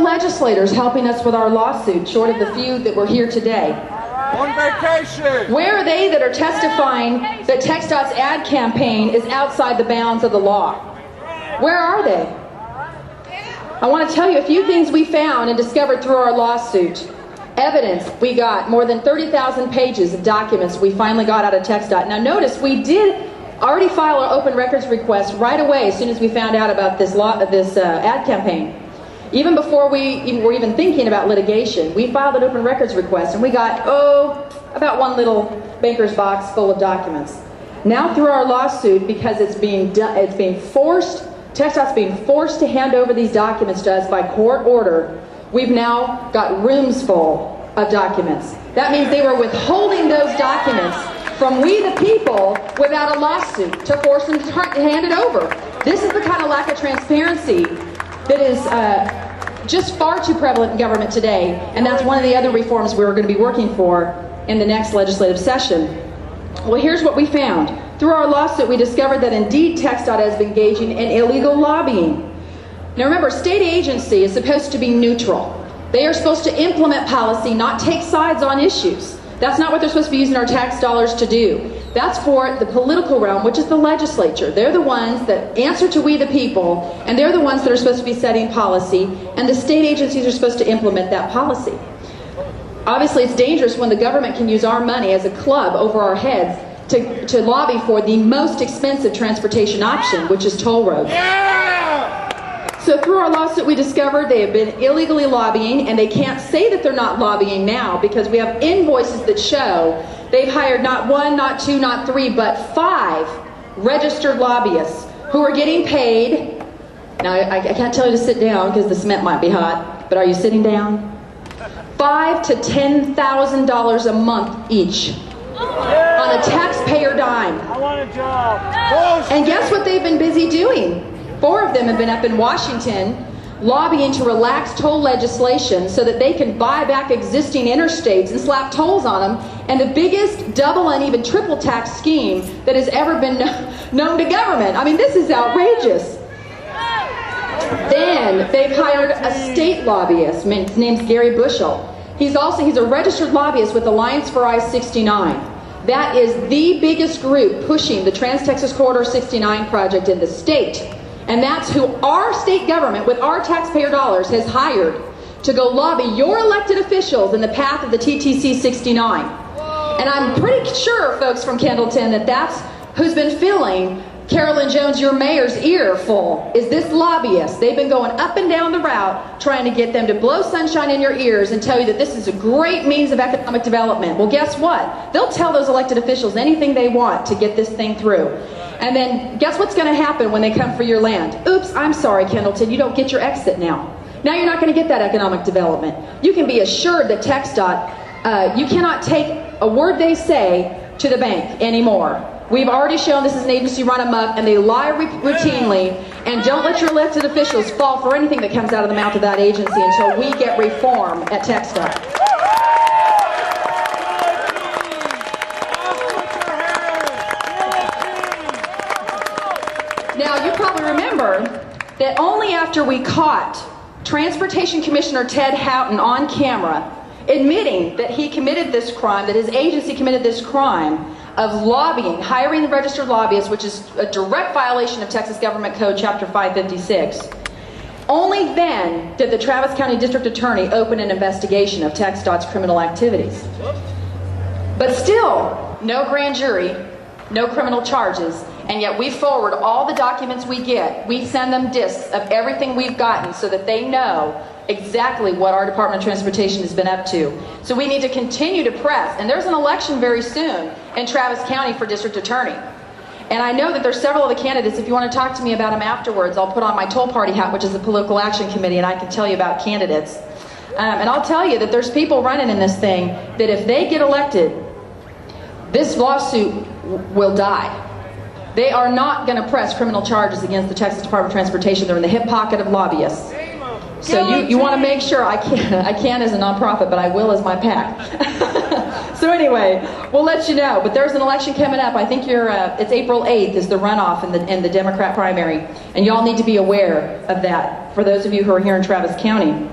legislators helping us with our lawsuit, short of the few that were here today? On vacation! Where are they that are testifying that TxDOT's ad campaign is outside the bounds of the law? Where are they? I want to tell you a few things we found and discovered through our lawsuit. Evidence, we got more than 30,000 pages of documents we finally got out of TxDOT. Now notice, we did already file our open records request right away as soon as we found out about this ad campaign. Even before we were even thinking about litigation, we filed an open records request and we got, about one little banker's box full of documents. Now through our lawsuit, because it's being forced, TxDOT's being forced to hand over these documents to us by court order, we've now got rooms full of documents. That means they were withholding those documents from we the people without a lawsuit to force them to hand it over. This is the kind of lack of transparency that is just far too prevalent in government today, and that's one of the other reforms we're going to be working for in the next legislative session. Well, here's what we found. Through our lawsuit, we discovered that indeed TxDOT has been engaging in illegal lobbying. Now remember, state agency is supposed to be neutral. They are supposed to implement policy, not take sides on issues. That's not what they're supposed to be using our tax dollars to do. That's for the political realm, which is the legislature. They're the ones that answer to we the people, and they're the ones that are supposed to be setting policy, and the state agencies are supposed to implement that policy. Obviously, it's dangerous when the government can use our money as a club over our heads to lobby for the most expensive transportation option, which is toll roads. So through our lawsuit, we discovered they have been illegally lobbying, and they can't say that they're not lobbying now because we have invoices that show they've hired not one, not two, not three, but 5 registered lobbyists who are getting paid. Now, I can't tell you to sit down because the cement might be hot, but are you sitting down? $5,000 to $10,000 a month each on a taxpayer dime. I want a job. And guess what they've been busy doing? 4 of them have been up in Washington lobbying to relax toll legislation so that they can buy back existing interstates and slap tolls on them, and the biggest double and even triple tax scheme that has ever been known to government. I mean, this is outrageous. Then they've hired a state lobbyist. His name's Gary Bushell. He's a registered lobbyist with Alliance for I-69. That is the biggest group pushing the Trans-Texas Corridor 69 project in the state. And that's who our state government, with our taxpayer dollars, has hired to go lobby your elected officials in the path of the TTC 69. And I'm pretty sure, folks from Kendleton, that that's who's been filling Carolyn Jones, your mayor's ear full, is this lobbyist. They've been going up and down the route trying to get them to blow sunshine in your ears and tell you that this is a great means of economic development. Well, guess what? They'll tell those elected officials anything they want to get this thing through. And then guess what's going to happen when they come for your land? Oops, I'm sorry, Kendleton, you don't get your exit now. Now you're not going to get that economic development. You can be assured that TxDOT, you cannot take a word they say to the bank anymore. We've already shown this is an agency run amok, and they lie routinely, and don't let your elected officials fall for anything that comes out of the mouth of that agency until we get reform at TxDOT. Now, you probably remember that only after we caught Transportation Commissioner Ted Houghton on camera admitting that he committed this crime, that his agency committed this crime of lobbying, hiring the registered lobbyists, which is a direct violation of Texas Government Code Chapter 556. Only then did the Travis County District Attorney open an investigation of TxDOT's criminal activities. But still, no grand jury, no criminal charges, and yet we forward all the documents we get. We send them discs of everything we've gotten so that they know exactly what our Department of Transportation has been up to. So we need to continue to press, and there's an election very soon in Travis County for District Attorney. And I know that there's several of the candidates. If you want to talk to me about them afterwards, I'll put on my Toll Party hat, which is the Political Action Committee, and I can tell you about candidates. And I'll tell you that there's people running in this thing that if they get elected, this lawsuit will die. They are not going to press criminal charges against the Texas Department of Transportation. They're in the hip pocket of lobbyists. So you want to make sure, I can as a nonprofit, but I will as my PAC. So anyway, we'll let you know. But there's an election coming up. I think it's April 8th is the runoff in the Democrat primary. And y'all need to be aware of that for those of you who are here in Travis County.